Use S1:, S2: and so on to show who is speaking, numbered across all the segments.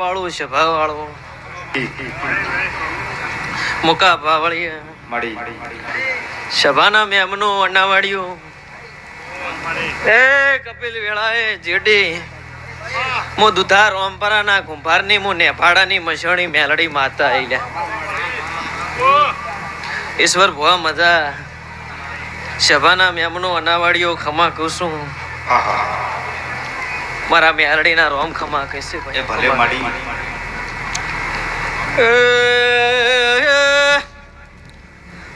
S1: વાળું સભા વાળું મુકા ભાવળી સભાના મેમનો અનાવાડિયું એ કપિલ વેળાએ જેડી મો દુધાર ઓમપરાના કુંભારની મો નેફાડાની મસણી મેલડી માતા આઈલા ઈશ્વર ભવા મજા સભાના મેમનો અનાવાડિયો ખમા કુસું મારા મેલડીના રોમ ખમા કહેશે ભાઈ ભલે માડી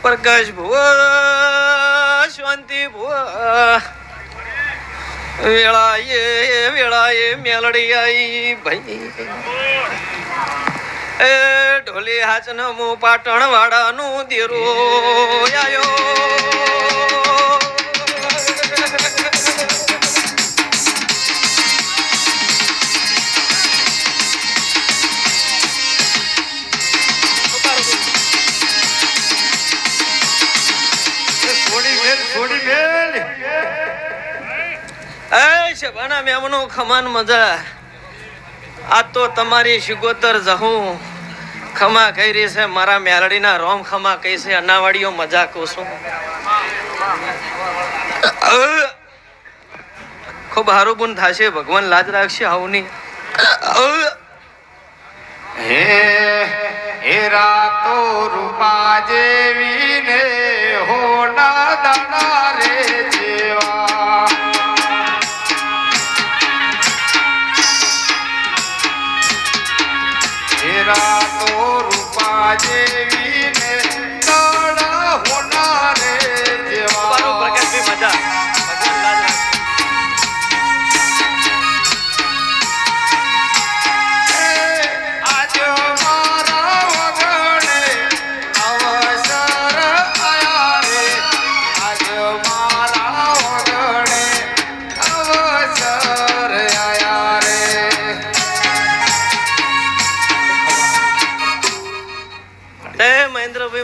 S1: પ્રકાશ ભુવા શાંતિ ભુવા વેળાએ મેલડી આઈ ભાઈ એ ઢોલી હાચન મુ પાટણ વાળાનું દેરો આયો સભાના મેમનો ખમાન મજા આ તો તમારી શિગોતર જહું ખમા કહી રહી છે મારા મેલડીના રોમ ખમા કહી છે અનાવાડીઓ મજા કોશું ખૂબ હારું ગુણ થશે ભગવાન લાજ રાખશે આવની
S2: હે રાતો રૂપા જેવી ને હોના દાડા રે જેવા રાતો રૂપા જેવી ને દાડા હોના રે જેવા
S1: પ્રકાશભાઈ મજા ભગવાન લાજ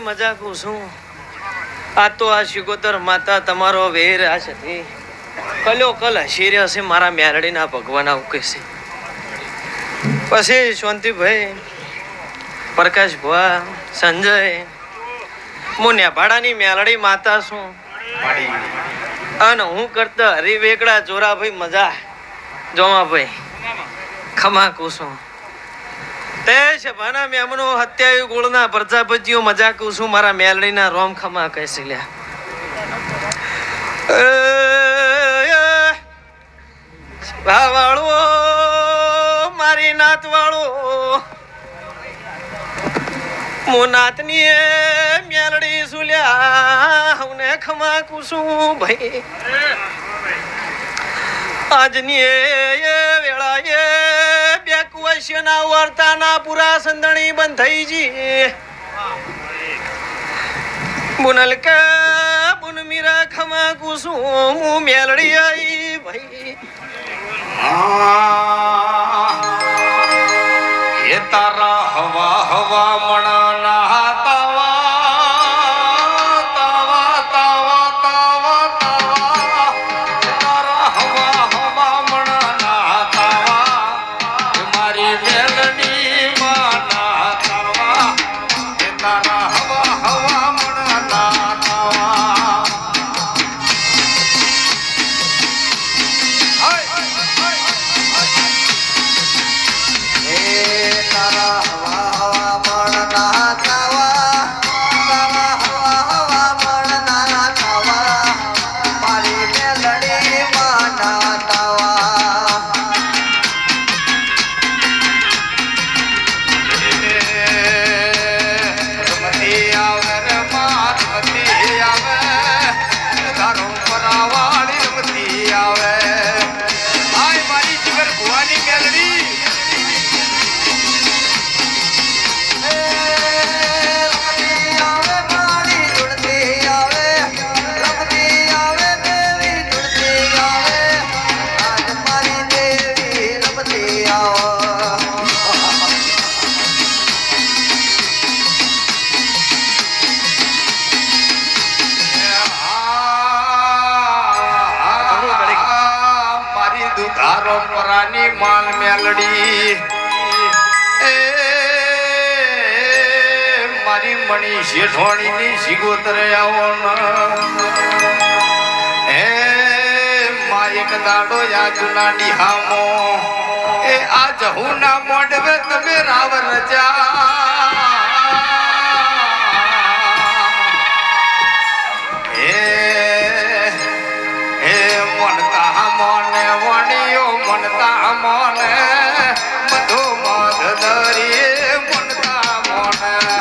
S1: મજા કું છું આ તો આ શિકોતર માતા તમારો વેર આ છે કલ્યો કલ હસી રહ્યો છે મારા મેલડીના ભગવાન આવું કહેશે પછી શાંતિભાઈ પ્રકાશ ભુવા સંજય હું નેભાડાની મેલડી માતા છું અને હું કરતા હરિવેકડા જોરાભાઈ મજા જોમાભાઈ ખમા કુસું તે સભાના મેમનો હત્યાયુ ગોળના પ્રજાપતિઓ મજા કુસું મારા મેલડીના રોમ ખમા કહેશે લ્યા વાળો મારી નાત વાળો મો નાતની મેલડી સુલ્યા હું ખમા કુસું ભાઈ આજની વેળાએ બે કુવશ્યના વાર્તાના પૂરા સંદણી બંધ થઈ જી બુનલ કે બુન મીરા ખમા કુસું હું મેલડી આઈ ભાઈ
S2: એ તારા હવા હવા મણાના
S1: પરંપરાની માલ મેલડી
S2: મારી મણી શેઠવાણીની સિગોતરે આવો હે માં એક દાડો યા જુના ડીહામો એ આ જહુના મોડવે તમે રાવ રજા મનતા મોને વણિયો મનતા મોને મધુ મધ ધરી મનતા મોને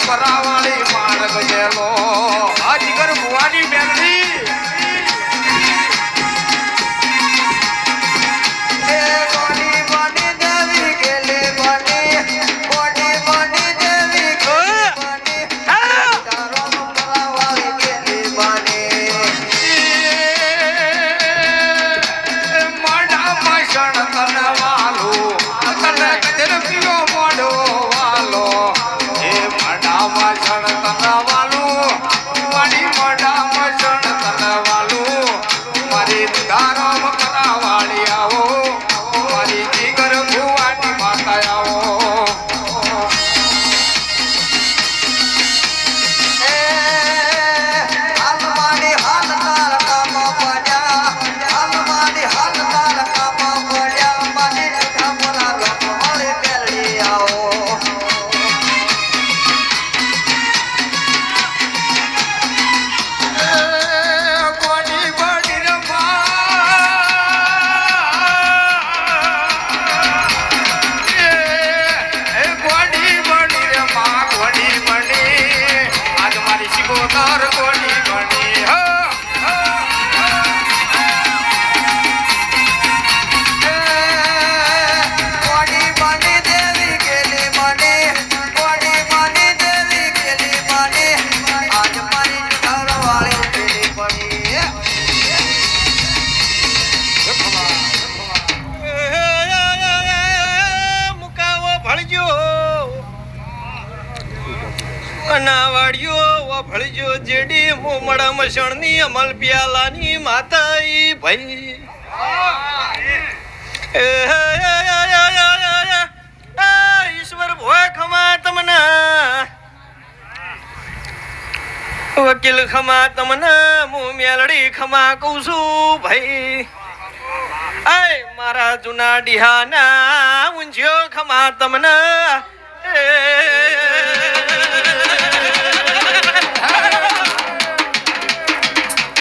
S2: કરાવાળી માર્ગ ગયેલો આ જીગર ભુવાની મેલડી નાવાડિયો ભળજો જેડી મોમડા મસણની અમલ પ્યાલાની માતા ઈ ભાઈ ઈશ્વર ભોય ખમા તમને વકીલ ખમા તમને હું મેલડી ખમા કહું છું ભાઈ આય મારા જૂના ડીહાના ઊંઝ્યો ખમા તમને